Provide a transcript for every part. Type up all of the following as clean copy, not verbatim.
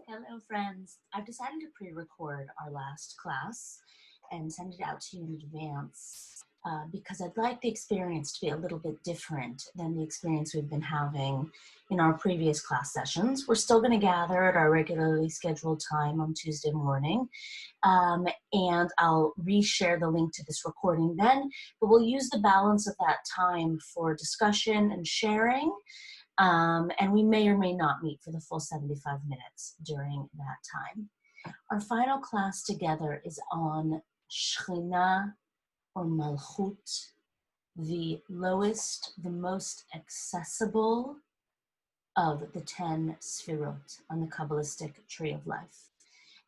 Hello, friends. I've decided to pre-record our last class and send it out to you in advance because I'd like the experience to be a little bit different than the experience we've been having in our previous class sessions. We're still going to gather at our regularly scheduled time on Tuesday morning, and I'll reshare the link to this recording then, but we'll use the balance of that time for discussion and sharing. And we may or may not meet for the full 75 minutes during that time. Our final class together is on Shekhina or Malhut, the lowest, the most accessible of the 10 Sfirot on the Kabbalistic tree of life.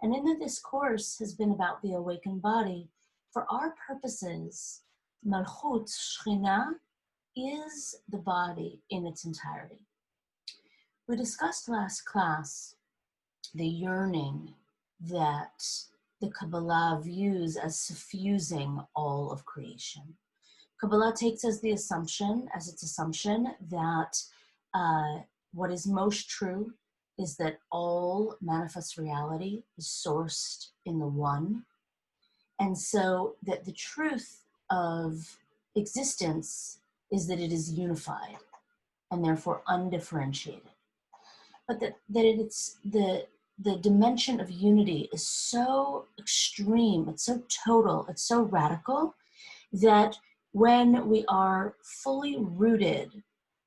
And in that this course has been about the awakened body, for our purposes, Malchut, Shekhina, is the body in its entirety. We discussed last class the yearning that the Kabbalah views as suffusing all of creation. Kabbalah takes as its assumption that what is most true is that all manifest reality is sourced in the one, and so that the truth of existence is that it is unified and therefore undifferentiated. But that it's the dimension of unity is so extreme, it's so total, it's so radical, that when we are fully rooted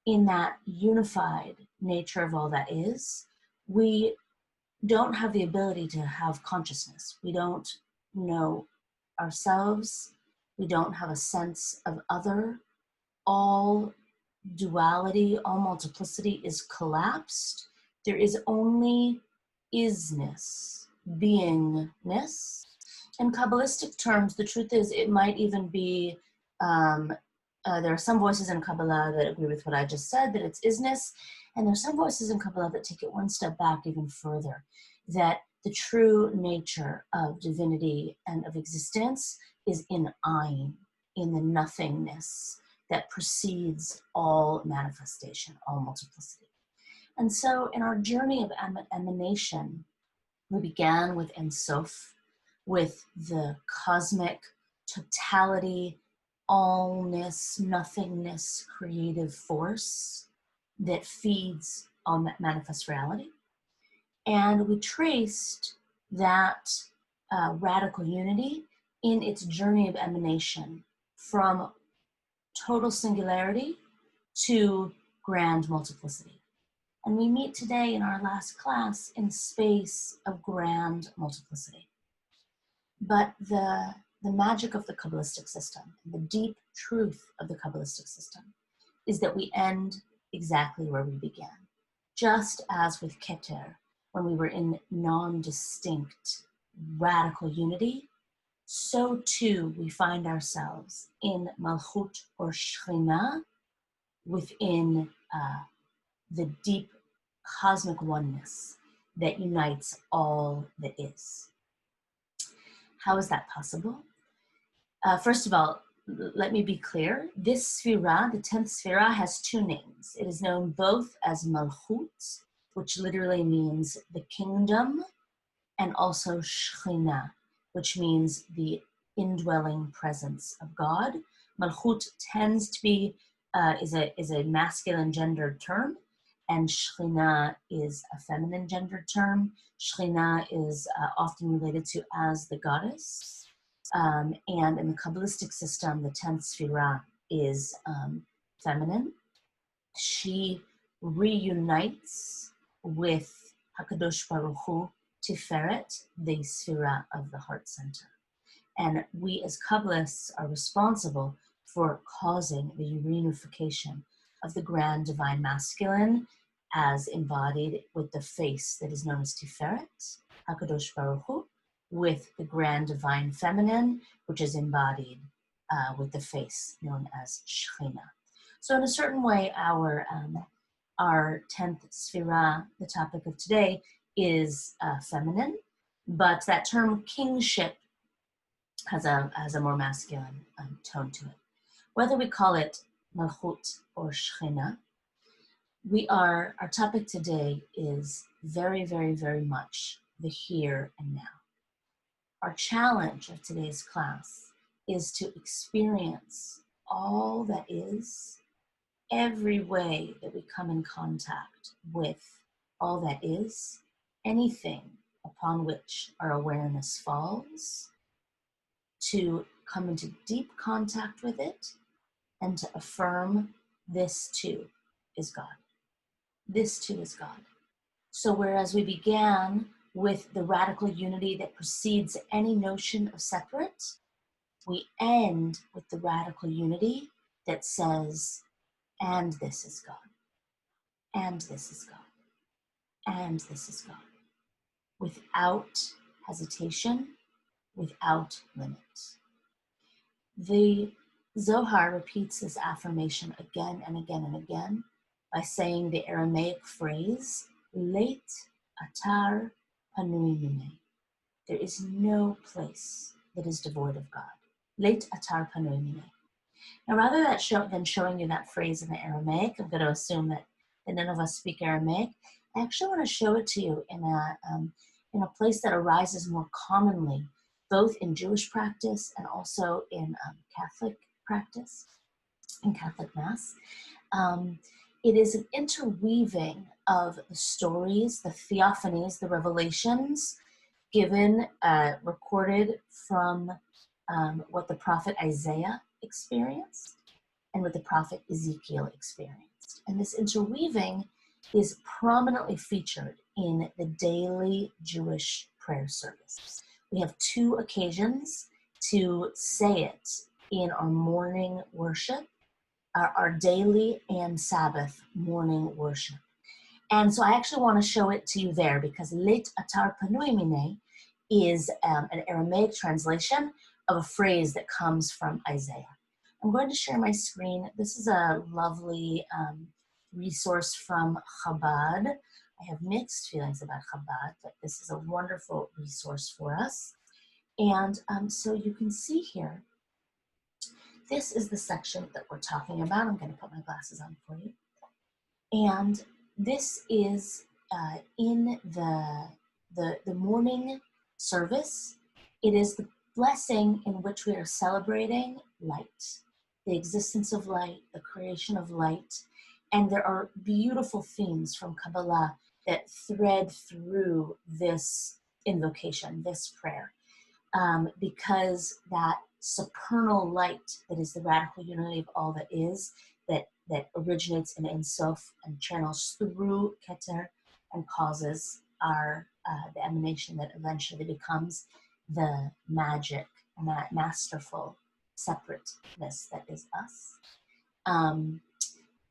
in that unified nature of all that is, we don't have the ability to have consciousness. We don't know ourselves. We don't have a sense of other. All duality, all multiplicity is collapsed. There is only isness, beingness. In Kabbalistic terms, the truth is it might even be, there are some voices in Kabbalah that agree with what I just said, that it's isness, and there are some voices in Kabbalah that take it one step back even further, that the true nature of divinity and of existence is in Ayin, in the nothingness that precedes all manifestation, all multiplicity. And so in our journey of emanation, we began with Ein Sof, with the cosmic totality, allness, nothingness, creative force that feeds all manifest reality. And we traced that radical unity in its journey of emanation from total singularity to grand multiplicity. And we meet today in our last class in space of grand multiplicity. But the magic of the Kabbalistic system, the deep truth of the Kabbalistic system, is that we end exactly where we began. Just as with Keter, when we were in non-distinct, radical unity, so too we find ourselves in Malchut or Shekhina, within the deep cosmic oneness that unites all that is. How is that possible? First of all, let me be clear. This Sphira, the 10th Sphira, has two names. It is known both as Malchut, which literally means the kingdom, and also Shekhina, which means the indwelling presence of God. Malchut tends to be, is a masculine gendered term, and Shekhina is a feminine gendered term. Shekhina is often related to as the goddess. And in the Kabbalistic system, the 10th Sphira is feminine. She reunites with HaKadosh Baruch Hu, Tiferet, the Sphira of the heart center. And we as Kabbalists are responsible for causing the reunification of the grand divine masculine as embodied with the face that is known as Tiferet, HaKadosh Baruch Hu, with the grand divine feminine, which is embodied with the face known as Shekhina. So in a certain way, our 10th Sphira, the topic of today, is feminine, but that term kingship has a more masculine tone to it. Whether we call it Malchut or Shekhina, Our topic today is very, very, very much the here and now. Our challenge of today's class is to experience all that is, every way that we come in contact with all that is, anything upon which our awareness falls, to come into deep contact with it and to affirm this too is God. This too is God. So whereas we began with the radical unity that precedes any notion of separate, we end with the radical unity that says, and this is God, and this is God, and this is God, without hesitation, without limit. The Zohar repeats this affirmation again and again and again by saying the Aramaic phrase, Leit atar panui mine. There is no place that is devoid of God. Leit atar panui mine. Now, rather than showing you that phrase in the Aramaic, I'm going to assume that none of us speak Aramaic. I actually want to show it to you in a place that arises more commonly, both in Jewish practice and also in Catholic practice, in Catholic Mass. It is an interweaving of the stories, the theophanies, the revelations given, recorded from what the prophet Isaiah experienced and what the prophet Ezekiel experienced. And this interweaving is prominently featured in the daily Jewish prayer service. We have two occasions to say it in our morning worship, our daily and Sabbath morning worship. And so I actually want to show it to you there because Leit atar panui mine is an Aramaic translation of a phrase that comes from Isaiah. I'm going to share my screen. This is a lovely resource from Chabad. I have mixed feelings about Chabad, but this is a wonderful resource for us. And so you can see here, this is the section that we're talking about. I'm going to put my glasses on for you. And this is in the morning service. It is the blessing in which we are celebrating light, the existence of light, the creation of light. And there are beautiful themes from Kabbalah that thread through this invocation, this prayer, because that supernal light that is the radical unity of all that is, that originates in Ein Sof and channels through Keter and causes the emanation that eventually becomes the magic, masterful separateness that is us,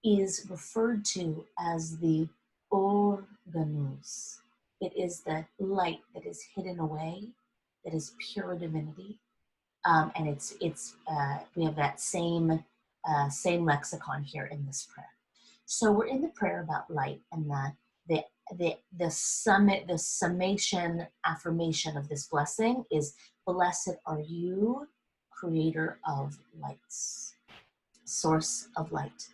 is referred to as the Or Ganuz. It is the light that is hidden away, that is pure divinity, and we have that same lexicon here in this prayer. So we're in the prayer about light, and the summation affirmation of this blessing is, blessed are you, creator of lights, source of light.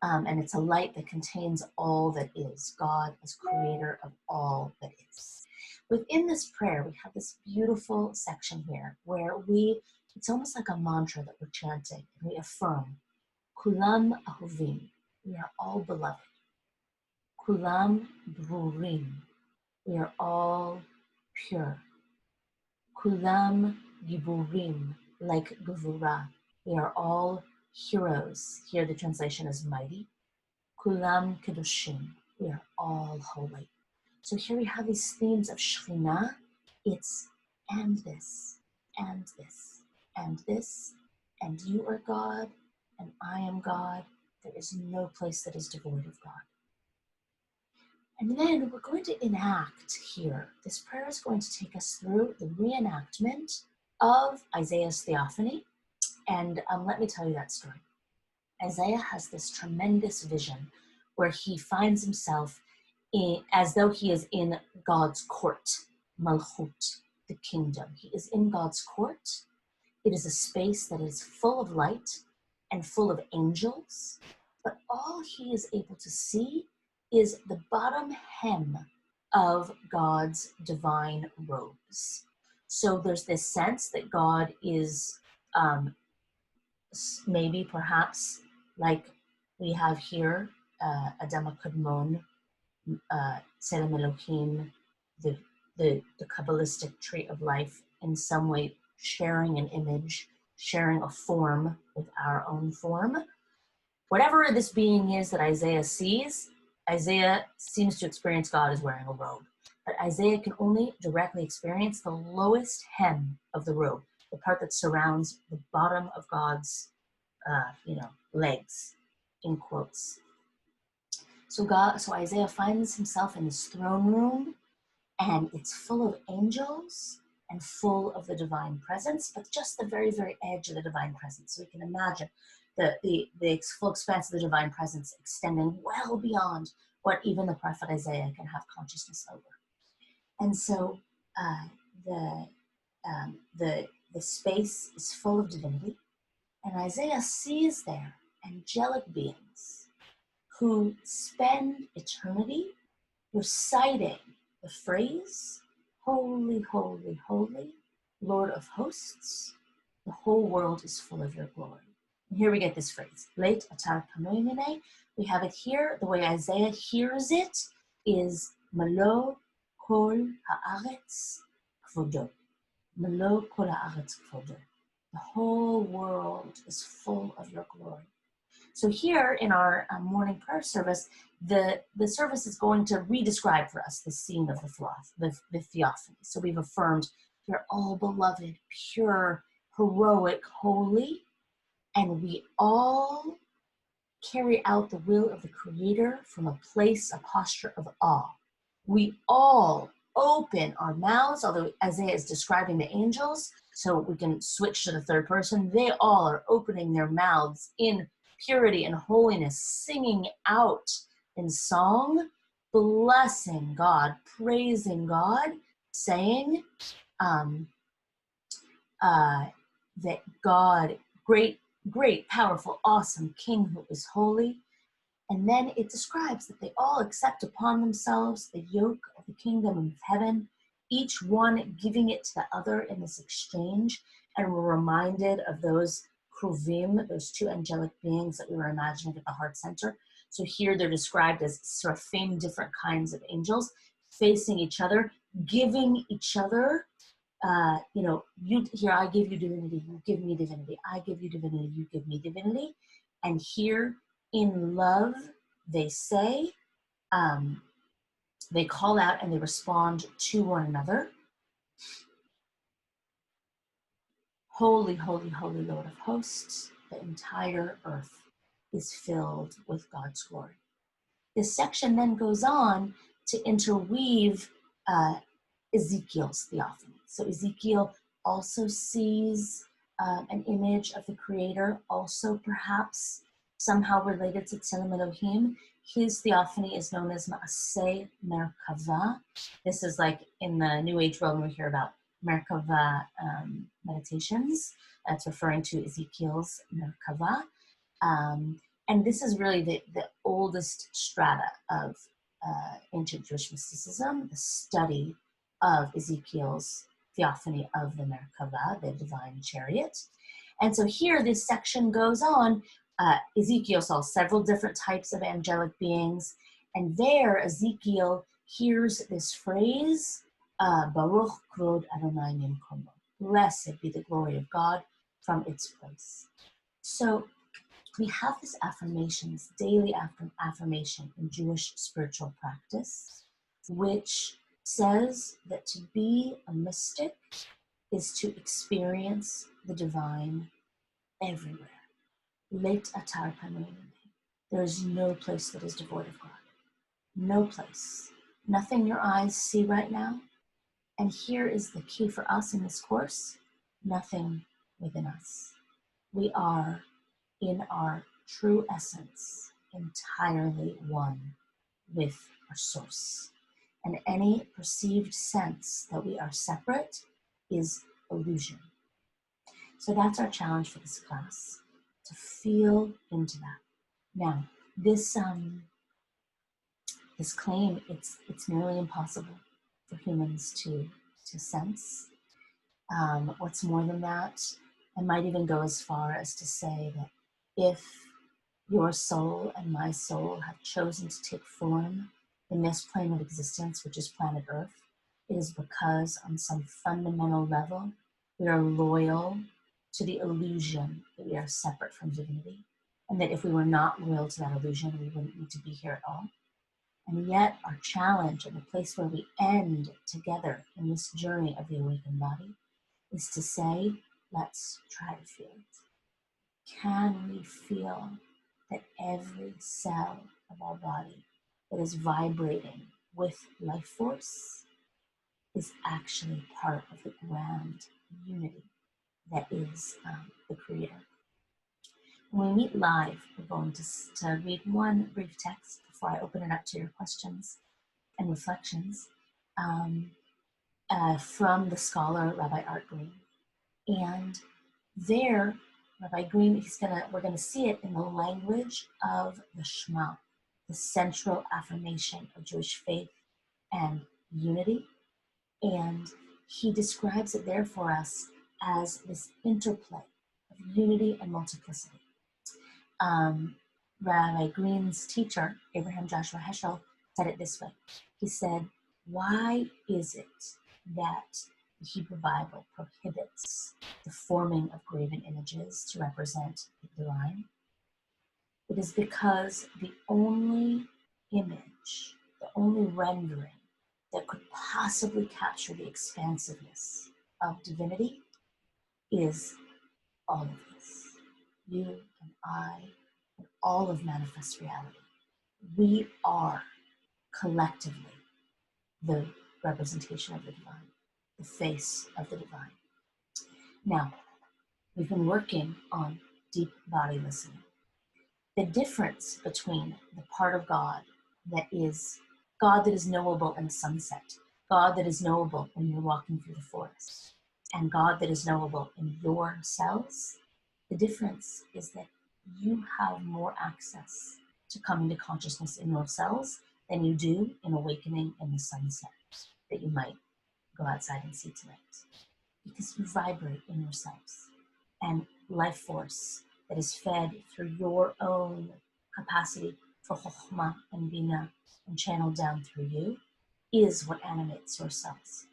And it's a light that contains all that is. God is creator of all that is. Within this prayer, we have this beautiful section here where it's almost like a mantra that we're chanting, and we affirm, Kulam ahuvim, we are all beloved. Kulam brurim, we are all pure. Kulam giburim, like gevura, we are all heroes. Here the translation is mighty. Kulam kedoshim, we are all holy. So here we have these themes of Shekhina. It's and this, and this, and this, and you are God, and I am God. There is no place that is devoid of God. And then we're going to enact here. This prayer is going to take us through the reenactment of Isaiah's theophany. And let me tell you that story. Isaiah has this tremendous vision where he finds himself as though he is in God's court, Malchut, the kingdom. He is in God's court. It is a space that is full of light and full of angels, but all he is able to see is the bottom hem of God's divine robes. So there's this sense that God is maybe perhaps like we have here, Adama Kadmon, Tselem Elohim, the Kabbalistic tree of life, in some way sharing an image, sharing a form with our own form. Whatever this being is that Isaiah sees, Isaiah seems to experience God as wearing a robe. But Isaiah can only directly experience the lowest hem of the robe, the part that surrounds the bottom of God's, legs, in quotes. So Isaiah finds himself in his throne room, and it's full of angels and full of the divine presence, but just the very, very edge of the divine presence. So we can imagine the full expanse of the divine presence extending well beyond what even the prophet Isaiah can have consciousness over. And so the space is full of divinity, and Isaiah sees there angelic beings who spend eternity reciting the phrase, "Holy, holy, holy, Lord of hosts, the whole world is full of your glory." And here we get this phrase, Leit atar panoimene. We have it here. The way Isaiah hears it is Malo kol haaretz kvodo. Malo kol haaretz kvodo. The whole world is full of your glory. So here in our morning prayer service, the service is going to re-describe for us the scene of the theophany. So we've affirmed you're all beloved, pure, heroic, holy, and we all carry out the will of the Creator from a place, a posture of awe. We all open our mouths, although Isaiah is describing the angels, so we can switch to the third person. They all are opening their mouths in purity and holiness, singing out in song, blessing God, praising God, saying that God, great, powerful, awesome King who is holy. And then it describes that they all accept upon themselves the yoke of the kingdom of heaven, each one giving it to the other in this exchange. And we're reminded of those kruvim, those two angelic beings that we were imagining at the heart center. So here they're described as seraphim, different kinds of angels, facing each other, giving each other, here I give you divinity, you give me divinity, I give you divinity, you give me divinity. And here in love, they say, they call out and they respond to one another. Holy, holy, holy Lord of hosts, the entire earth is filled with God's glory. This section then goes on to interweave Ezekiel's theophany. So Ezekiel also sees an image of the Creator, also perhaps somehow related to Tselem Elohim. His theophany is known as Ma'aseh Merkava. This is like in the New Age world when we hear about Merkava meditations. That's referring to Ezekiel's Merkava. And this is really the oldest strata of ancient Jewish mysticism, the study of Ezekiel's theophany of the Merkava, the divine chariot. And so here this section goes on. Ezekiel saw several different types of angelic beings, and there Ezekiel hears this phrase, Baruch Kvod Adonai Mimkomo. Blessed be the glory of God from its place. So we have this affirmations, daily affirmation in Jewish spiritual practice, which says that to be a mystic is to experience the divine everywhere. Leit atar panoimene. There is no place that is devoid of God. No place. Nothing your eyes see right now. And here is the key for us in this course. Nothing within us. We are in our true essence entirely one with our source. And any perceived sense that we are separate is illusion. So that's our challenge for this class, to feel into that. Now, this this claim, it's nearly impossible for humans to sense. What's more than that, I might even go as far as to say that if your soul and my soul have chosen to take form in this plane of existence, which is planet Earth, it is because on some fundamental level, we are loyal to the illusion that we are separate from divinity, and that if we were not loyal to that illusion, we wouldn't need to be here at all. And yet our challenge and the place where we end together in this journey of the awakened body is to say, let's try to feel it. Can we feel that every cell of our body that is vibrating with life force is actually part of the grand unity that is the Creator? When we meet live, we're going to read one brief text before I open it up to your questions and reflections from the scholar Rabbi Art Green. And there, Rabbi Green, we're gonna see it in the language of the Shema, the central affirmation of Jewish faith and unity. And he describes it there for us as this interplay of unity and multiplicity. Rabbi Green's teacher, Abraham Joshua Heschel, said it this way. He said, why is it that the Hebrew Bible prohibits the forming of graven images to represent the divine? It is because the only image, the only rendering that could possibly capture the expansiveness of divinity is all of this. You and I, and all of manifest reality. We are collectively the representation of the divine, the face of the divine. Now, we've been working on deep body listening. The difference between the part of God that is knowable in a sunset, God that is knowable when you're walking through the forest, and God that is knowable in your cells, the difference is that you have more access to come into consciousness in your cells than you do in awakening in the sunset that you might go outside and see tonight. Because you vibrate in yourselves, and life force that is fed through your own capacity for chokhmah and bina and channeled down through you is what animates your cells,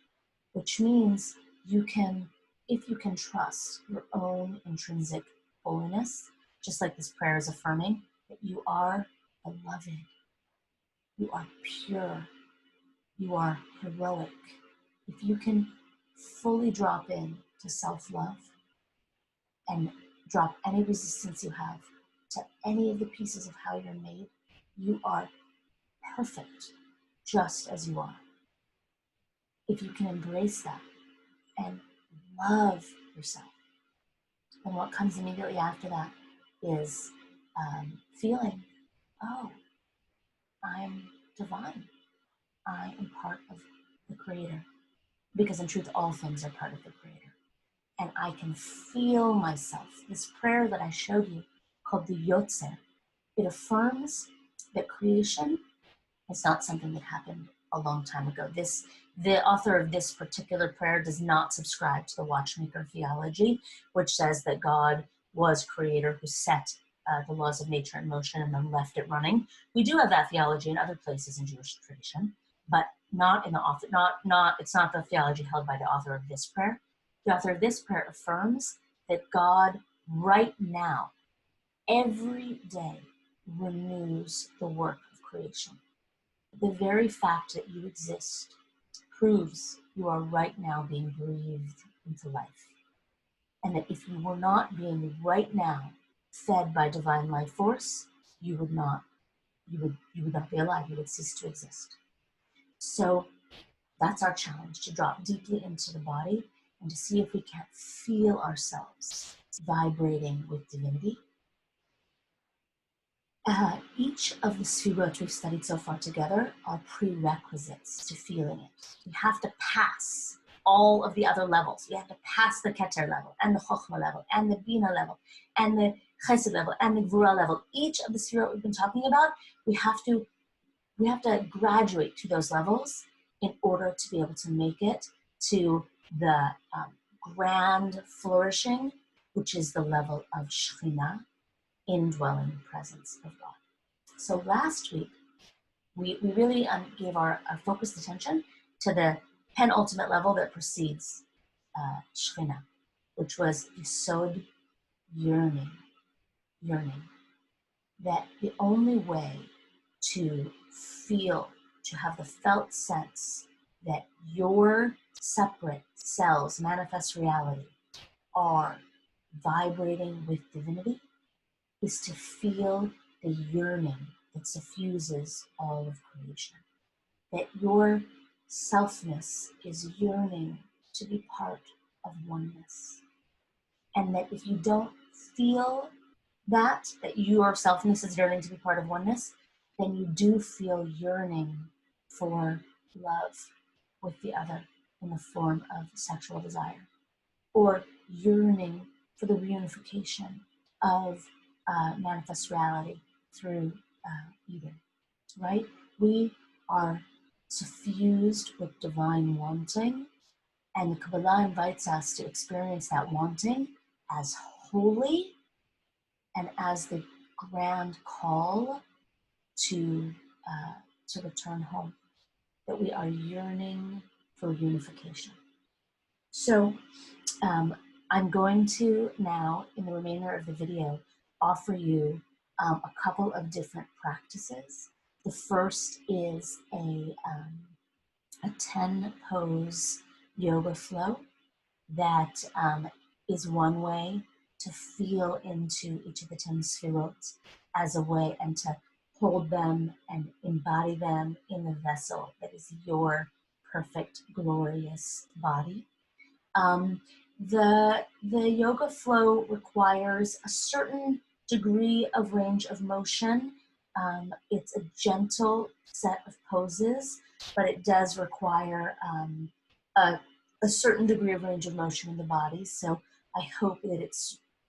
which means you can, if you can trust your own intrinsic holiness, just like this prayer is affirming, that you are beloved, you are pure, you are heroic. If you can fully drop in to self-love and drop any resistance you have to any of the pieces of how you're made, you are perfect just as you are. If you can embrace that and love yourself, then what comes immediately after that is feeling, oh, I'm divine. I am part of the Creator. Because in truth, all things are part of the Creator. And I can feel myself. This prayer that I showed you, called the Yotzer, it affirms that creation is not something that happened a long time ago. The author of this particular prayer does not subscribe to the watchmaker theology, which says that God was creator who set the laws of nature in motion and then left it running. We do have that theology in other places in Jewish tradition, but not in the author, it's not the theology held by the author of this prayer. The author of this prayer affirms that God right now, every day, renews the work of creation. The very fact that you exist proves you are right now being breathed into life. And that if you were not being right now fed by divine life force, you would not be alive, you would cease to exist. So that's our challenge, to drop deeply into the body and to see if we can't feel ourselves vibrating with divinity. Each of the sfirot we've studied so far together are prerequisites to feeling it. We have to pass all of the other levels. We have to pass the Keter level, and the Chokhmah level, and the Bina level, and the Chesed level, and the Gvura level. Each of the sfirot we've been talking about, we have to we have to graduate to those levels in order to be able to make it to the grand flourishing, which is the level of Shekhina, indwelling presence of God. So last week, we really gave our focused attention to the penultimate level that precedes Shekhina, which was Yesod, yearning. That the only way to feel, to have the felt sense that your separate selves, manifest reality, are vibrating with divinity is to feel the yearning that suffuses all of creation. That your selfness is yearning to be part of oneness. And that if you don't feel that your selfness is yearning to be part of oneness, then you do feel yearning for love with the other in the form of sexual desire, or yearning for the reunification of manifest reality through Eden, right? We are suffused with divine wanting, and the Kabbalah invites us to experience that wanting as holy and as the grand call to return home, that we are yearning for unification. So I'm going to now, in the remainder of the video, offer you a couple of different practices. The first is a 10 pose yoga flow that is one way to feel into each of the 10 sefirot as a way, and to hold them and embody them in the vessel that is your perfect, glorious body. The yoga flow requires a certain degree of range of motion. It's a gentle set of poses, but it does require a certain degree of range of motion in the body. So I hope that it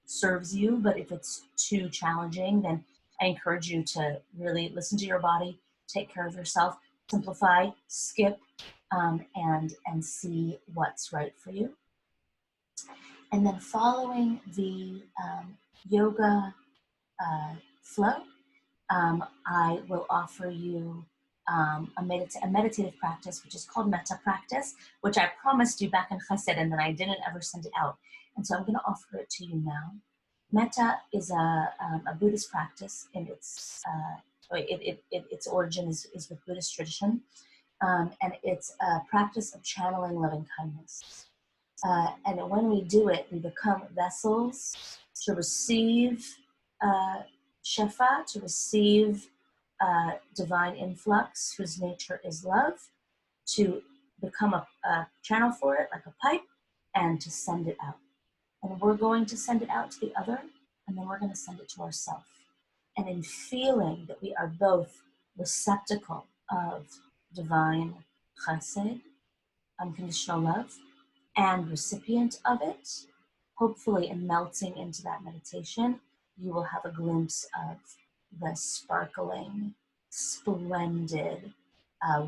serves you, but if it's too challenging, then I encourage you to really listen to your body, take care of yourself, simplify, skip, and see what's right for you. And then following the yoga flow, I will offer you a meditative practice, which is called metta practice, which I promised you back in Chesed, and then I didn't ever send it out. And so I'm going to offer it to you now. Metta is a Buddhist practice, and its origin is with Buddhist tradition, and it's a practice of channeling loving kindness. And when we do it, we become vessels to receive Shefa, to receive divine influx, whose nature is love, to become a channel for it, like a pipe, and to send it out. And we're going to send it out to the other, and then we're going to send it to ourselves. And in feeling that we are both receptacle of divine chesed, unconditional love, and recipient of it, hopefully in melting into that meditation, you will have a glimpse of the sparkling, splendid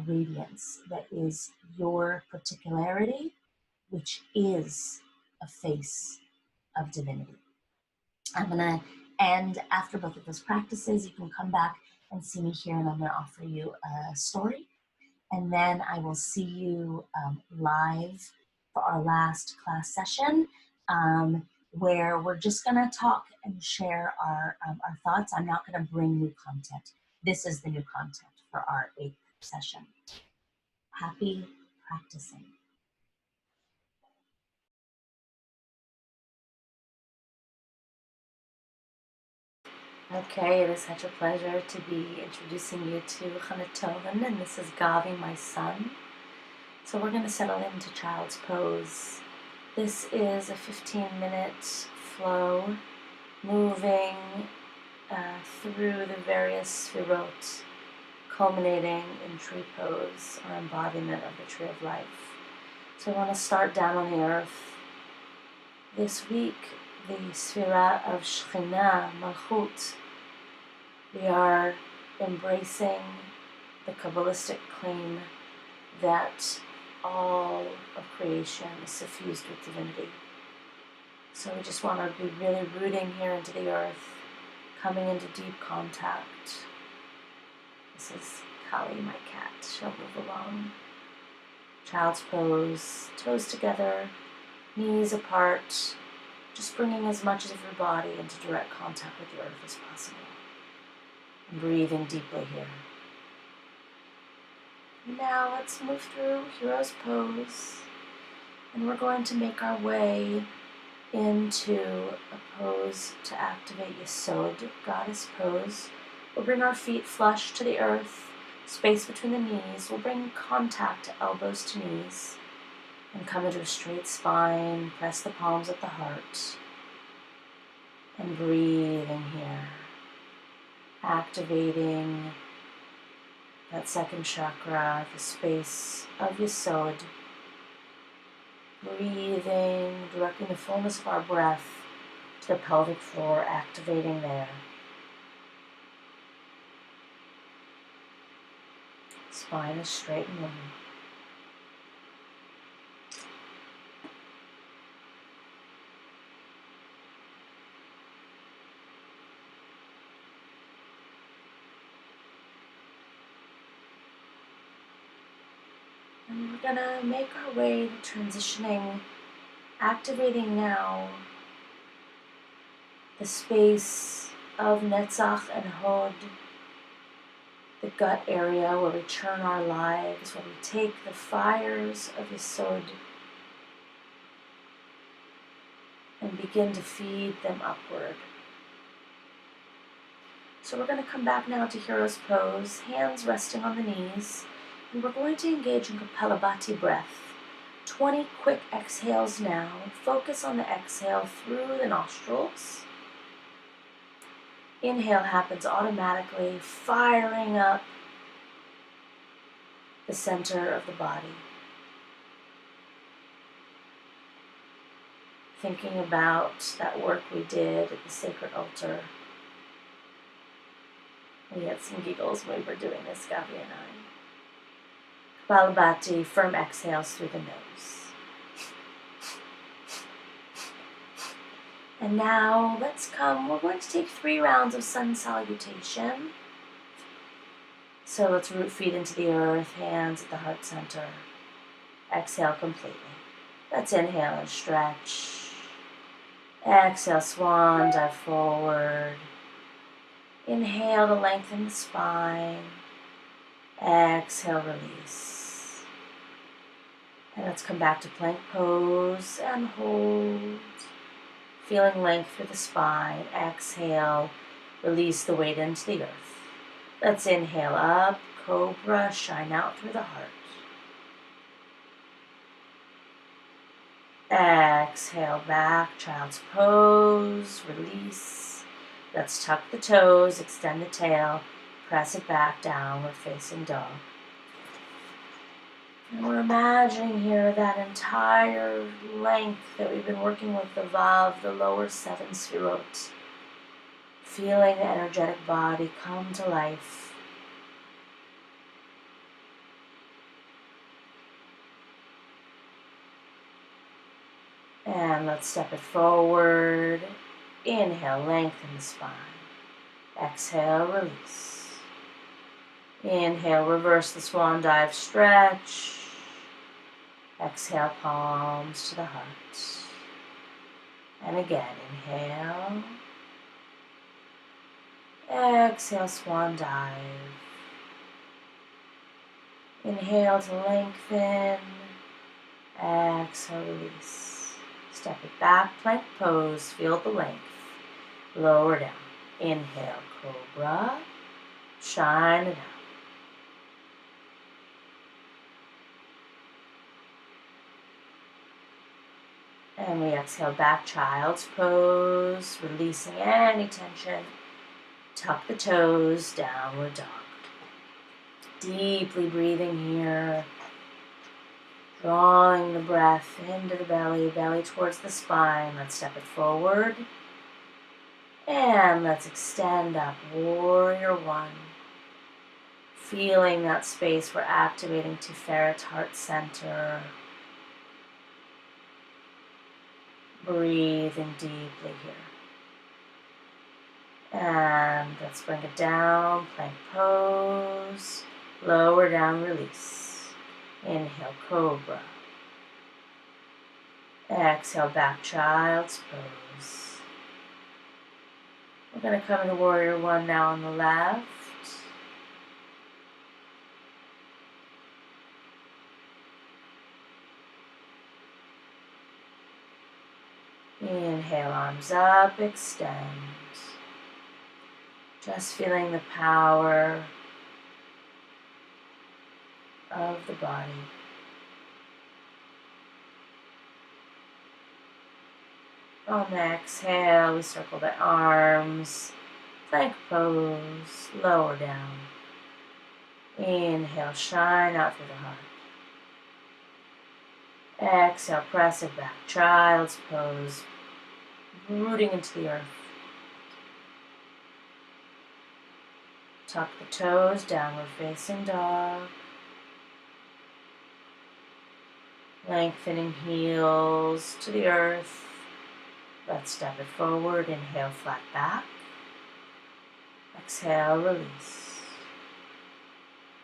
radiance that is your particularity, which is a face of divinity. I'm going to end after both of those practices. You can come back and see me here, and I'm going to offer you a story. And then I will see you live for our last class session, where we're just going to talk and share our thoughts. I'm not going to bring new content. This is the new content for our 8th session. Happy practicing. Okay, it is such a pleasure to be introducing you to Chanatovan, and this is Gavi, my son. So we're going to settle into child's pose. This is a 15-minute flow, moving through the various sefirot, culminating in tree pose, or embodiment of the tree of life. So I want to start down on the earth. This week, the Sefirah of Shekhina, Malchut, we are embracing the Kabbalistic claim that all of creation is suffused with divinity. So we just want to be really rooting here into the earth, coming into deep contact. This is Kali, my cat. She'll move along. Child's pose, toes together, knees apart, just bringing as much of your body into direct contact with the earth as possible. And breathing deeply here. Now let's move through Hero's Pose, and we're going to make our way into a pose to activate Yesod, Goddess Pose. We'll bring our feet flush to the earth, space between the knees. We'll bring contact to elbows to knees, and come into a straight spine. Press the palms at the heart, and breathing here, activating that second chakra, the space of Yesod. Breathing, directing the fullness of our breath to the pelvic floor, activating there. Spine is straight and level. And we're gonna make our way to transitioning, activating now the space of Netzach and Hod, the gut area where we churn our lives, where we take the fires of Yesod and begin to feed them upward. So we're going to come back now to Hero's Pose, hands resting on the knees, and we're going to engage in Kapalabhati breath. 20 quick exhales now. Focus on the exhale through the nostrils. Inhale happens automatically, firing up the center of the body. Thinking about that work we did at the sacred altar. We had some giggles when we were doing this, Gavi and I. Kapalabhati, firm exhales through the nose. And now we're going to take 3 rounds of sun salutation. So let's root feet into the earth, hands at the heart center. Exhale completely. Let's inhale and stretch. Exhale, swan dive forward. Inhale to lengthen the spine. Exhale, release. And let's come back to plank pose and hold. Feeling length through the spine. Exhale, release the weight into the earth. Let's inhale up, cobra, shine out through the heart. Exhale back, child's pose, release. Let's tuck the toes, extend the tail, press it back, downward facing dog. And we're imagining here that entire length that we've been working with, the Vav, the lower 7 sefirot. Feeling the energetic body come to life. And let's step it forward. Inhale, lengthen the spine. Exhale, release. Inhale, reverse the swan dive, stretch. Exhale, palms to the heart. And again, inhale. Exhale, swan dive. Inhale to lengthen. Exhale, release. Step it back, plank pose, feel the length. Lower down. Inhale, cobra. Shine it out. And we exhale back, child's pose, releasing any tension. Tuck the toes, downward dog. Deeply breathing here. Drawing the breath into the belly, belly towards the spine. Let's step it forward. And let's extend up, warrior 1. Feeling that space, we're activating Tiferet Heart Center. Breathing deeply here. And let's bring it down, plank pose. Lower down, release. Inhale, cobra. Exhale, back child's pose. We're going to come into warrior one now on the left. Inhale, arms up, extend. Just feeling the power of the body. On the exhale, we circle the arms, plank pose, lower down. Inhale, shine out through the heart. Exhale, press it back, child's pose, rooting into the earth. Tuck the toes, downward facing dog. Lengthening heels to the earth. Let's step it forward. Inhale, flat back. Exhale, release.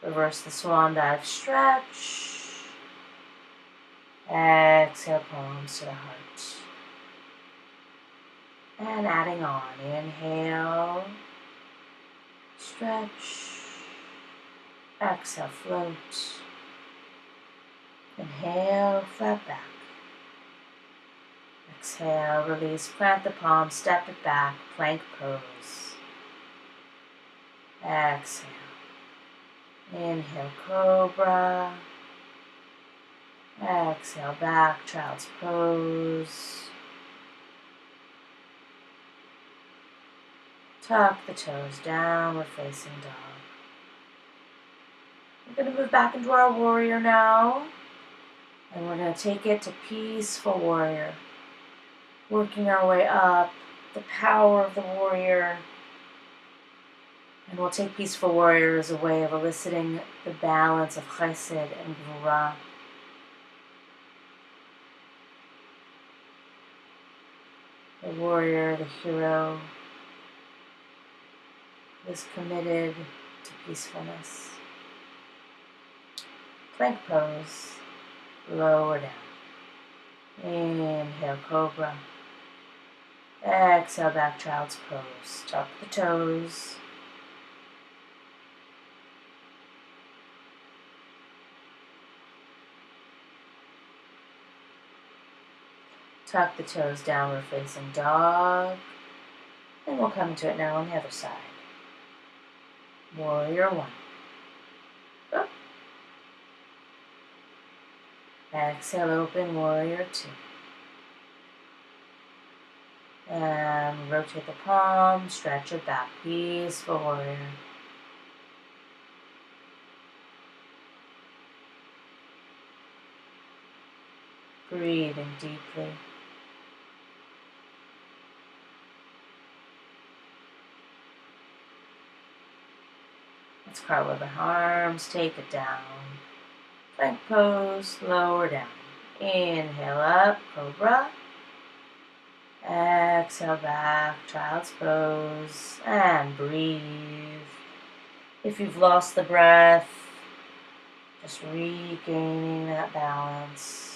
Reverse the swan dive, stretch. Exhale, palms to the heart. And adding on. Inhale, stretch. Exhale, float. Inhale, flat back. Exhale, release, plant the palm, step it back, plank pose. Exhale. Inhale, cobra. Exhale, back, child's pose. Tuck the toes, downward facing dog. We're going to move back into our warrior now. And we're going to take it to peaceful warrior. Working our way up, the power of the warrior. And we'll take peaceful warrior as a way of eliciting the balance of chesed and gvura. The warrior, the hero, is committed to peacefulness. Plank pose. Lower down. Inhale, cobra. Exhale, back child's pose. Tuck the toes. Tuck the toes, downward facing dog. And we'll come to it now on the other side. Warrior one. Up. Exhale, open, warrior two. And rotate the palm, stretch it back, peaceful warrior. Breathing deeply. Let's carve over the arms, take it down. Plank pose, lower down. Inhale up, cobra. Exhale back, child's pose, and breathe. If you've lost the breath, just regaining that balance.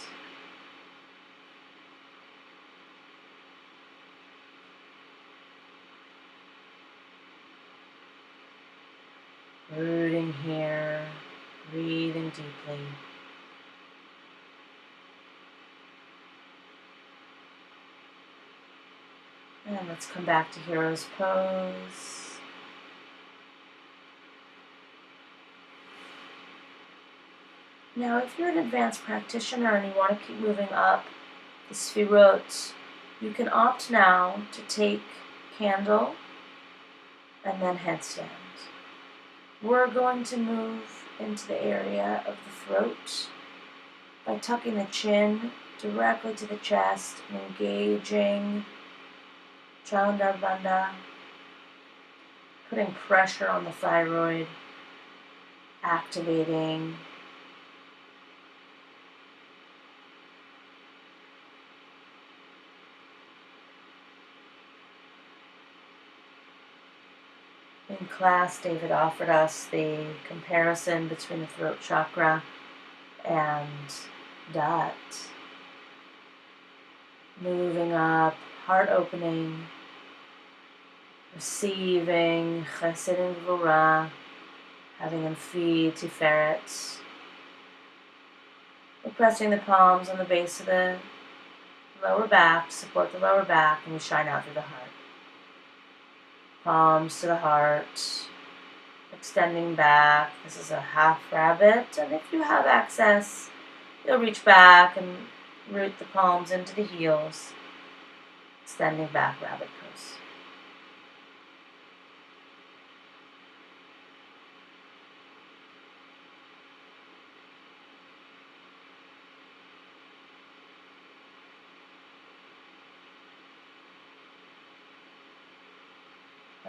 Rooting here, breathing deeply. And let's come back to hero's pose. Now, if you're an advanced practitioner and you want to keep moving up the sphirot, you can opt now to take candle and then headstand. We're going to move into the area of the throat by tucking the chin directly to the chest and engaging Chandra Bandha, putting pressure on the thyroid. activating in class. David offered us the comparison between the throat chakra and gut. Moving up, heart opening, receiving chesed and gvura, having them feed tiferet. We're pressing the palms on the base of the lower back to support the lower back, and we shine out through the heart. Palms to the heart, extending back. This is a half rabbit, and if you have access, you'll reach back and root the palms into the heels, extending back, rabbit pose.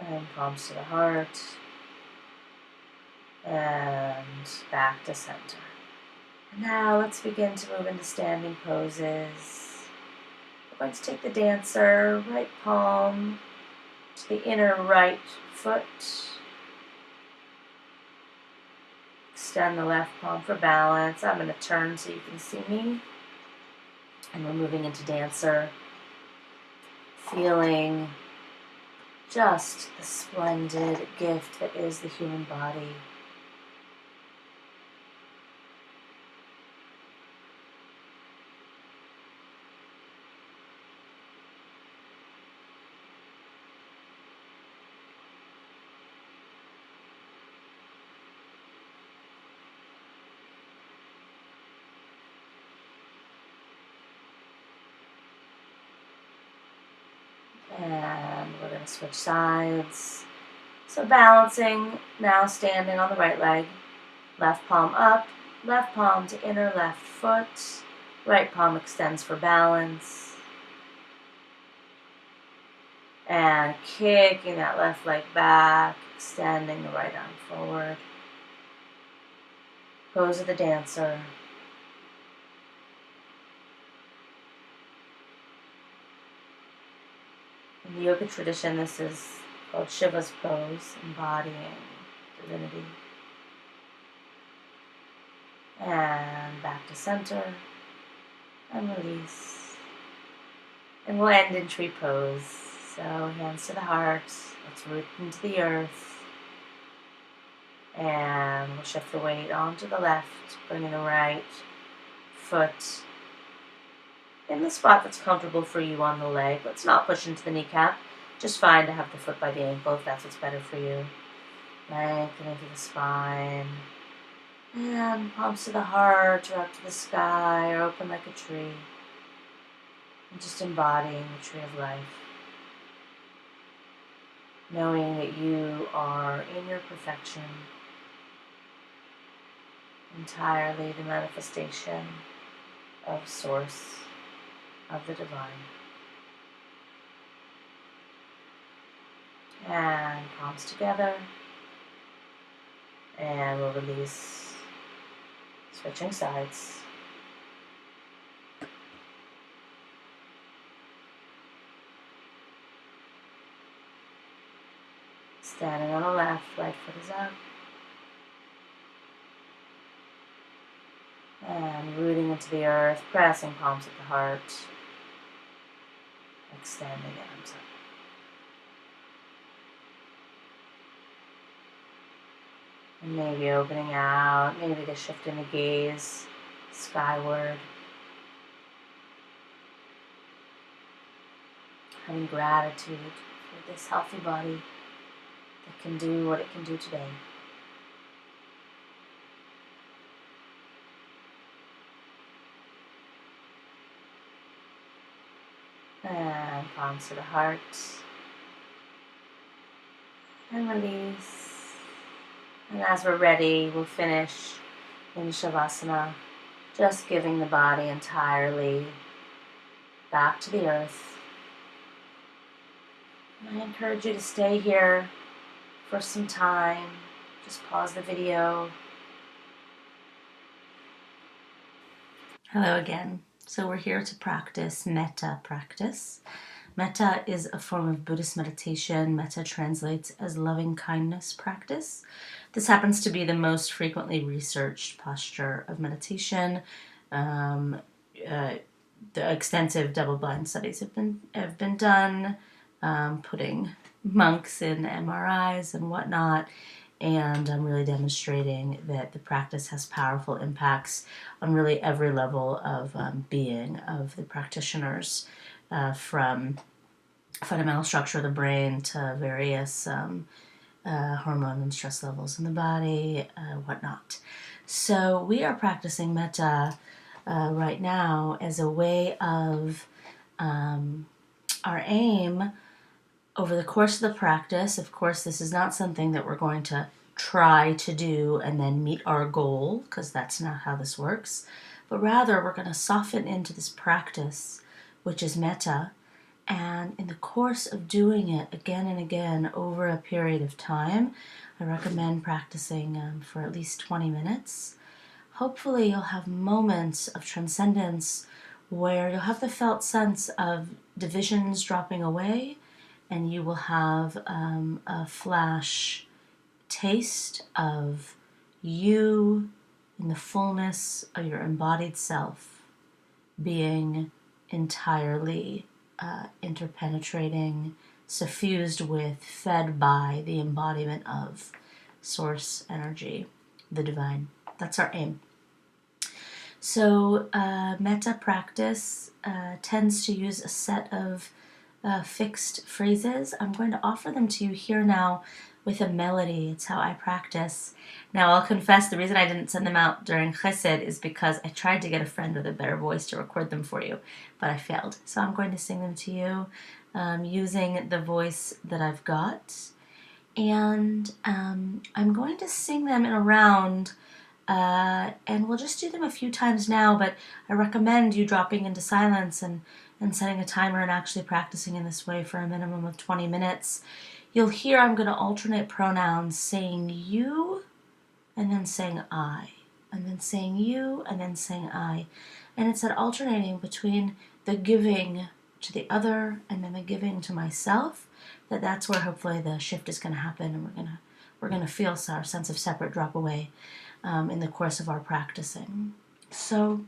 And palms to the heart, and back to center. Now let's begin to move into standing poses. We're going to take the dancer, right palm to the inner right foot. Extend the left palm for balance. I'm going to turn so you can see me. And we're moving into dancer, feeling just the splendid gift that is the human body. And we're going to switch sides. So balancing, now standing on the right leg. Left palm up, left palm to inner left foot. Right palm extends for balance. And kicking that left leg back, extending the right arm forward. Pose of the dancer. In the yoga tradition, this is called Shiva's pose, embodying divinity. And back to center, and release. And we'll end in tree pose. So hands to the heart, let's root into the earth. And we'll shift the weight onto the left, bringing the right foot in the spot that's comfortable for you on the leg. Let's not push into the kneecap. Just fine to have the foot by the ankle if that's what's better for you. Lengthening through the spine. And palms to the heart or up to the sky or open like a tree. And just embodying the tree of life. Knowing that you are in your perfection. Entirely the manifestation of Source, of the divine. And palms together. And we'll release, switching sides. Standing on the left, right foot is up. And rooting into the earth, pressing palms at the heart. Extending arms up. And maybe opening out, maybe just shifting the gaze skyward. Having gratitude for this healthy body that can do what it can do today. And palms to the heart. And release. And as we're ready, we'll finish in Shavasana, just giving the body entirely back to the earth. And I encourage you to stay here for some time. Just pause the video, Hello again. So we're here to practice metta practice. Metta is a form of Buddhist meditation. Metta translates as loving kindness practice. This happens to be the most frequently researched posture of meditation. The extensive double-blind studies have been done, putting monks in MRIs and whatnot, and I'm really demonstrating that the practice has powerful impacts on really every level of being of the practitioners, from fundamental structure of the brain to various hormone and stress levels in the body, whatnot. So we are practicing metta right now as a way of our aim over the course of the practice. Of course, this is not something that we're going to try to do and then meet our goal, because that's not how this works. But rather, we're going to soften into this practice, which is metta. And in the course of doing it again and again over a period of time, I recommend practicing for at least 20 minutes. Hopefully, you'll have moments of transcendence where you'll have the felt sense of divisions dropping away, and you will have a flash taste of you in the fullness of your embodied self, being entirely interpenetrating, suffused with, fed by the embodiment of source energy, the divine. That's our aim. So metta practice tends to use a set of fixed phrases. I'm going to offer them to you here now with a melody. It's how I practice. Now, I'll confess the reason I didn't send them out during Chesed is because I tried to get a friend with a better voice to record them for you, but I failed. So I'm going to sing them to you using the voice that I've got. And I'm going to sing them in a round, and we'll just do them a few times now, but I recommend you dropping into silence and setting a timer and actually practicing in this way for a minimum of 20 minutes. You'll hear I'm going to alternate pronouns, saying you and then saying I, and then saying you and then saying I. And it's that alternating between the giving to the other and then the giving to myself, that's where hopefully the shift is going to happen, and we're going to feel our sense of separate drop away in the course of our practicing. So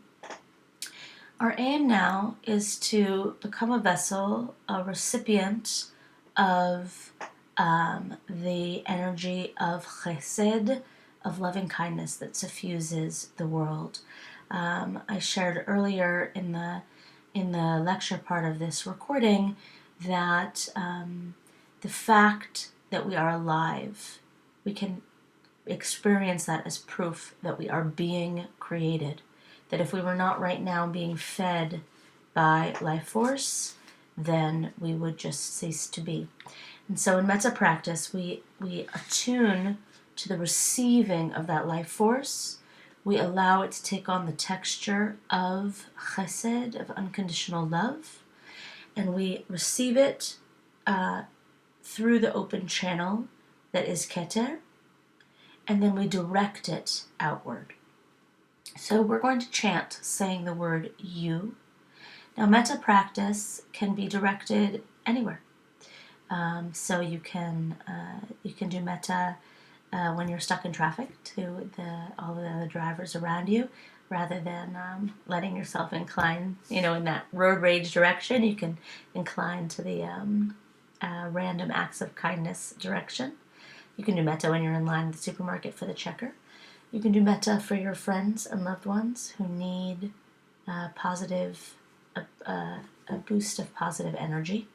our aim now is to become a vessel, a recipient of the energy of chesed, of loving kindness that suffuses the world. I shared earlier in the lecture part of this recording that the fact that we are alive, we can experience that as proof that we are being created. That if we were not right now being fed by life force, then we would just cease to be. And so in metta practice, we attune to the receiving of that life force. We allow it to take on the texture of chesed, of unconditional love, and we receive it through the open channel that is keter, and then we direct it outward. So we're going to chant saying the word you. Now, metta practice can be directed anywhere. So you can do metta when you're stuck in traffic to all the other drivers around you, rather than letting yourself incline, in that road rage direction. You can incline to the random acts of kindness direction. You can do metta when you're in line at the supermarket for the checker. You can do metta for your friends and loved ones who need a boost of positive energy.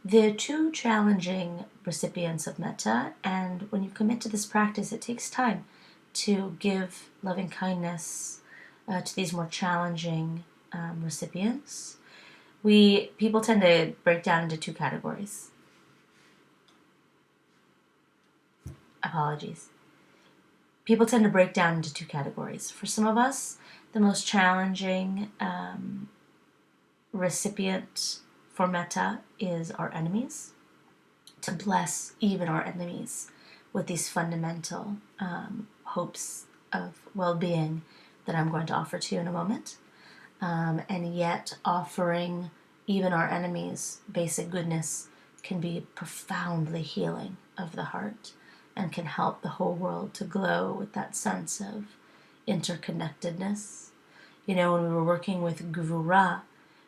The two challenging recipients of metta, and when you commit to this practice, it takes time to give loving kindness to these more challenging recipients. People tend to break down into two categories. Apologies. People tend to break down into two categories. For some of us, the most challenging recipient for metta is our enemies. To bless even our enemies with these fundamental hopes of well-being that I'm going to offer to you in a moment. And yet offering even our enemies basic goodness can be profoundly healing of the heart and can help the whole world to glow with that sense of interconnectedness. You know, when we were working with Gvura,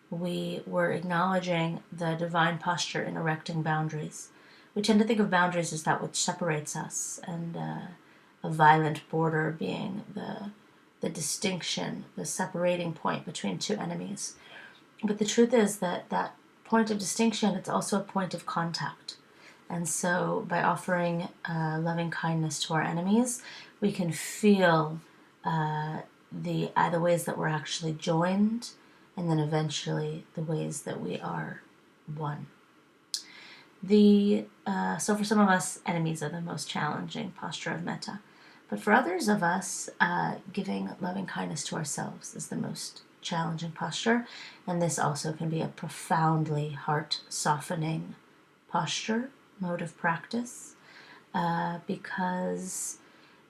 we were acknowledging the divine posture in erecting boundaries. We tend to think of boundaries as that which separates us, and a violent border being the distinction, the separating point between two enemies. But the truth is that that point of distinction, it's also a point of contact. And so by offering loving kindness to our enemies, we can feel the ways that we're actually joined, and then eventually the ways that we are one. So for some of us, enemies are the most challenging posture of metta. But for others of us, giving loving kindness to ourselves is the most challenging posture. And this also can be a profoundly heart-softening posture, mode of practice, because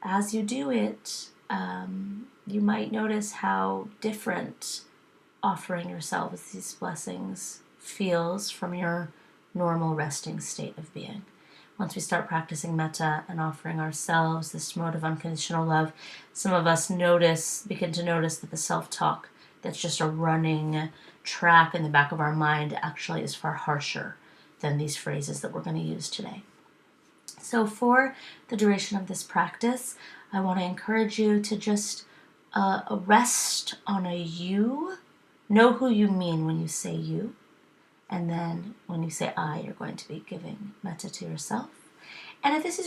as you do it, you might notice how different offering yourselves these blessings feels from your normal resting state of being. Once we start practicing metta and offering ourselves this mode of unconditional love, some of us begin to notice that the self-talk that's just a running track in the back of our mind actually is far harsher than these phrases that we're going to use today. So for the duration of this practice, I want to encourage you to just rest on a you. Know who you mean when you say you. And then when you say I, you're going to be giving metta to yourself. And if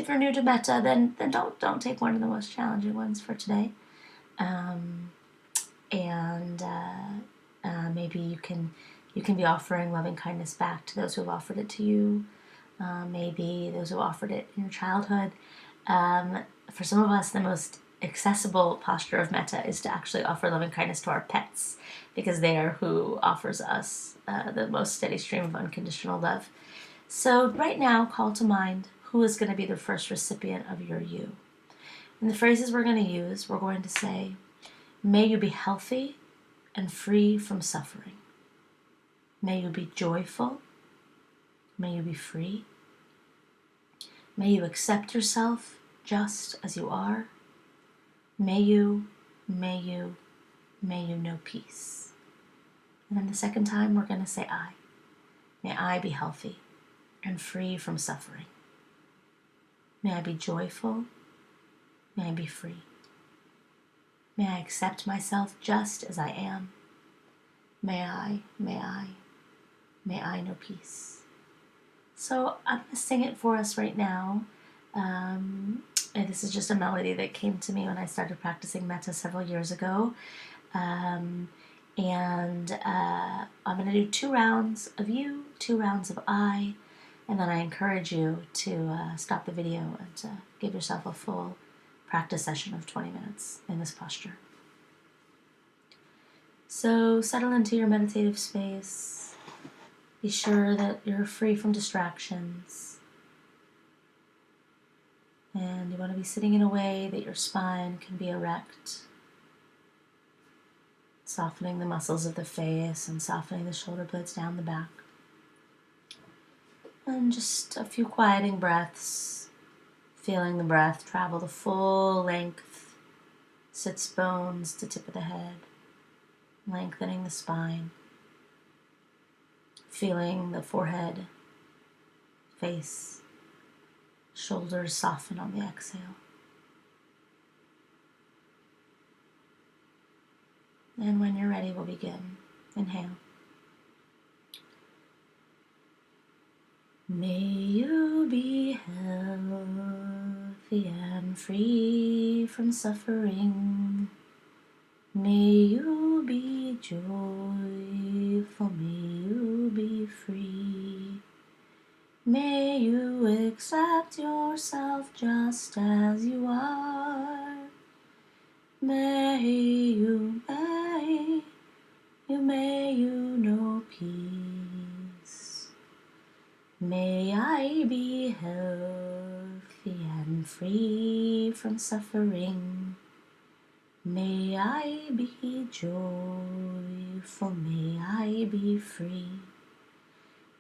you're new to metta, then don't take one of the most challenging ones for today. Maybe you can be offering loving kindness back to those who have offered it to you. Maybe those who offered it in your childhood. For some of us, the most accessible posture of metta is to actually offer loving kindness to our pets, because they are who offers us the most steady stream of unconditional love. So right now, call to mind who is going to be the first recipient of your you. And the phrases we're going to use, we're going to say, may you be healthy and free from suffering. May you be joyful. May you be free. May you accept yourself just as you are. May you know peace. And then the second time, we're going to say I. May I be healthy and free from suffering. May I be joyful. May I be free. May I accept myself just as I am. May I know peace. So I'm going to sing it for us right now. And this is just a melody that came to me when I started practicing metta several years ago. I'm going to do 2 rounds of you, 2 rounds of I, and then I encourage you to stop the video and to give yourself a full practice session of 20 minutes in this posture. So settle into your meditative space. Be sure that you're free from distractions. And you want to be sitting in a way that your spine can be erect, softening the muscles of the face and softening the shoulder blades down the back. And just a few quieting breaths, feeling the breath travel the full length, sits bones to tip of the head, lengthening the spine, feeling the forehead, face, shoulders soften on the exhale. And when you're ready, we'll begin. Inhale. May you be healthy and free from suffering. May you be joyful. May you be free. May you accept yourself just as you are. May you know peace. May I be healthy and free from suffering. May I be joyful, may I be free.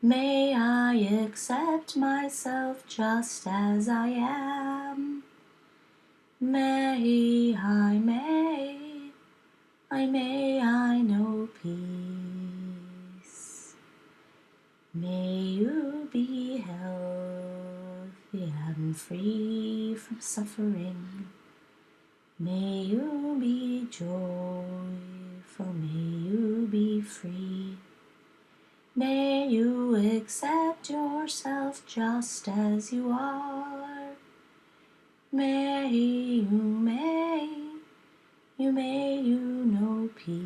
May I accept myself just as I am. May I know peace. May you be healthy and free from suffering. May you be joyful, may you be free. May you accept yourself just as you are. May you know peace.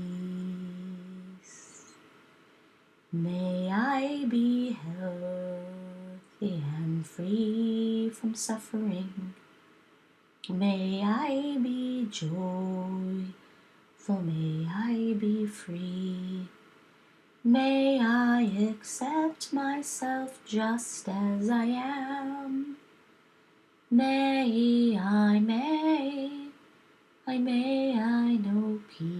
May I be healthy and free from suffering. May I be joyful, may I be free. May I accept myself just as I am. May I know peace.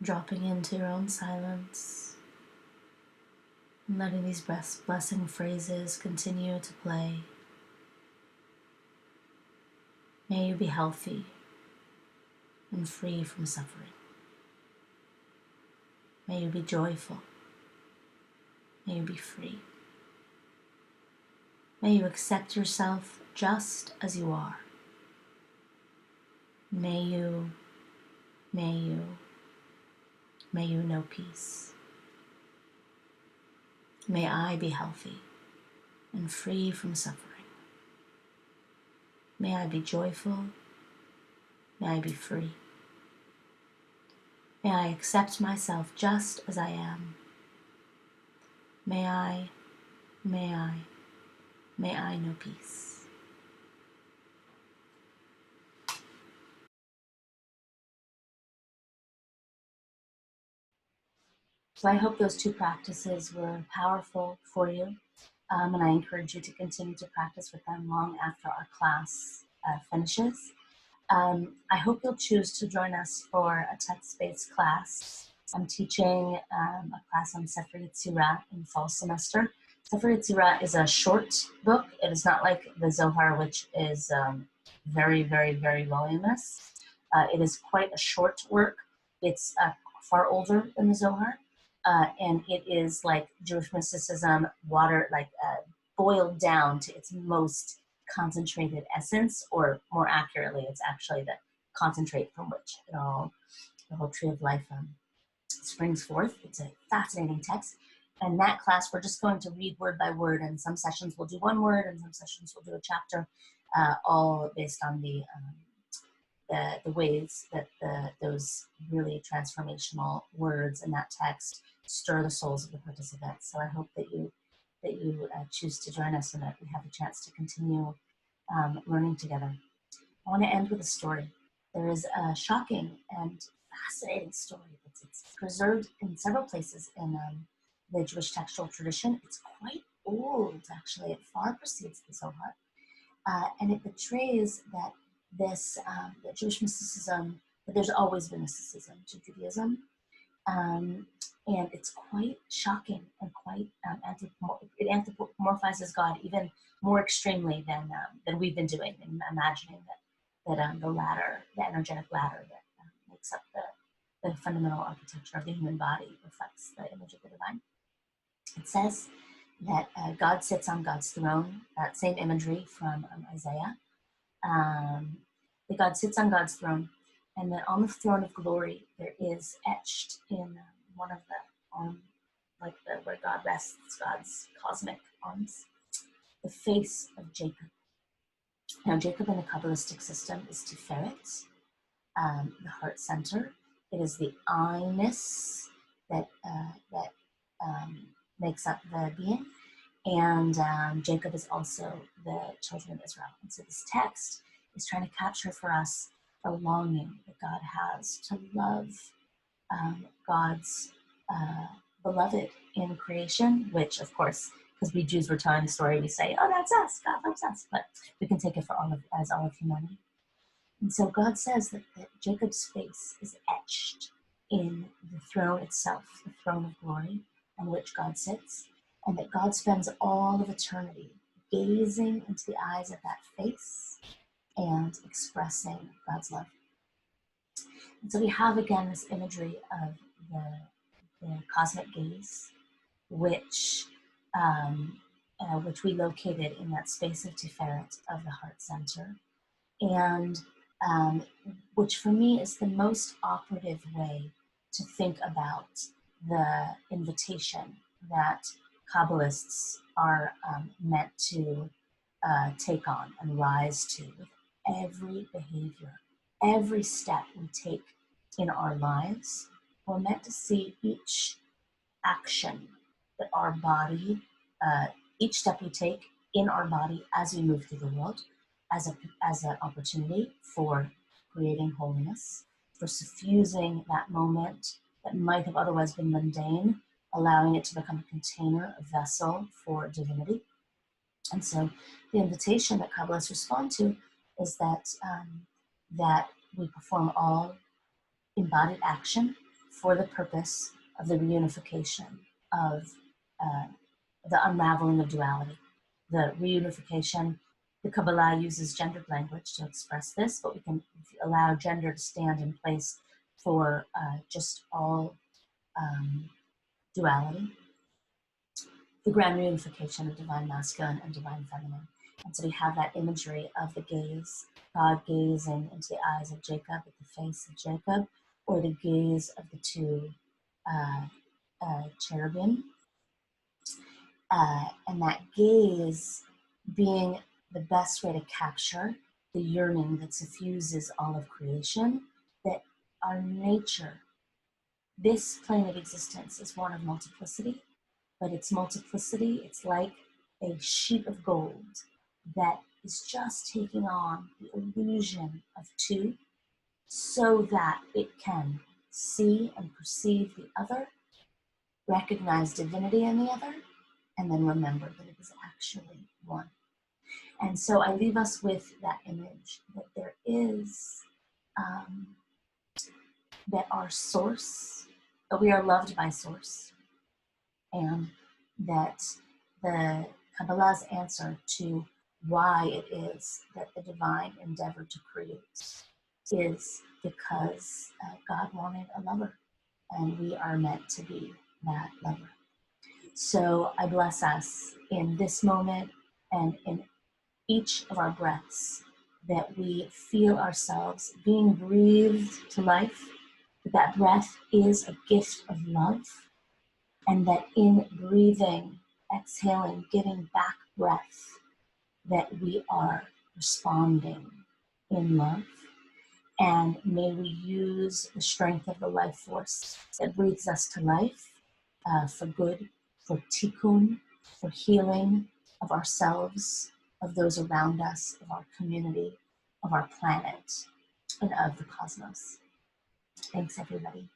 Dropping into your own silence and letting these blessing phrases continue to play. May you be healthy and free from suffering. May you be joyful. May you be free. May you accept yourself just as you are. May you know peace. May I be healthy and free from suffering. May I be joyful. May I be free. May I accept myself just as I am. May I know peace. So I hope those two practices were powerful for you, and I encourage you to continue to practice with them long after our class finishes. I hope you'll choose to join us for a text-based class. I'm teaching a class on Sefer Yetzirah in fall semester. Sefer Yetzirah is a short book. It is not like the Zohar, which is very, very, very voluminous. It is quite a short work. It's far older than the Zohar, and it is like Jewish mysticism, boiled down to its most concentrated essence, or more accurately, it's actually the concentrate from which the whole tree of life springs forth. It's a fascinating text. And that class, we're just going to read word by word, and some sessions we'll do one word, and some sessions we'll do a chapter, all based on the ways that those really transformational words in that text stir the souls of the participants. So I hope that you choose to join us and that we have a chance to continue learning together. I want to end with a story. There is a shocking and fascinating story that's preserved in several places in the Jewish textual tradition. It's quite old, actually. It far precedes the Zohar. And it betrays that that Jewish mysticism, that there's always been mysticism to Judaism. And it's quite shocking and quite it anthropomorphizes God even more extremely than we've been doing, and imagining that the ladder, the energetic ladder that makes up the fundamental architecture of the human body reflects the image of the divine. It says that God sits on God's throne, that same imagery from Isaiah. That God sits on God's throne, and that on the throne of glory there is etched in one of the where God rests, God's cosmic arms, the face of Jacob. Now, Jacob in the Kabbalistic system is Tiferet, the heart center. It is the I-ness that makes up the being. And Jacob is also the children of Israel. And so this text is trying to capture for us the longing that God has to love God's beloved in creation, which of course because we Jews were telling the story, we say, oh, that's us, God loves us, but we can take it for as all of humanity. And so God says that Jacob's face is etched in the throne itself, the throne of glory on which God sits, and that God spends all of eternity gazing into the eyes of that face and expressing God's love. And so we have again this imagery of the cosmic gaze, which we located in that space of Tiferet of the heart center, and which for me is the most operative way to think about the invitation that Kabbalists are meant to take on and rise to with every behavior, every step we take in our lives. We're meant to see each action that our body, each step we take in our body as we move through the world, as an opportunity for creating holiness, for suffusing that moment that might have otherwise been mundane, allowing it to become a container, a vessel for divinity. And so the invitation that Kabbalists respond to is that we perform all embodied action for the purpose of the reunification of the unraveling of duality. The reunification, the Kabbalah uses gendered language to express this, but we can allow gender to stand in place for just all duality. The grand reunification of divine masculine and divine feminine. And so we have that imagery of the gaze, God gazing into the eyes of Jacob, at the face of Jacob, or the gaze of the two cherubim. And that gaze being the best way to capture the yearning that suffuses all of creation, that our nature, this plane of existence, is one of multiplicity, but its multiplicity, it's like a sheet of gold that is just taking on the illusion of two so that it can see and perceive the other, recognize divinity in the other, and then remember that it is actually one. And so I leave us with that image that there is, that our source, that we are loved by source, and that the Kabbalah's answer to why it is that the divine endeavored to create is because God wanted a lover, and we are meant to be that lover. So I bless us in this moment and in each of our breaths that we feel ourselves being breathed to life, that breath is a gift of love, and that in breathing, exhaling, giving back breath, that we are responding in love. And may we use the strength of the life force that breathes us to life for good, for tikkun, for healing of ourselves, of those around us, of our community, of our planet, and of the cosmos. Thanks, everybody.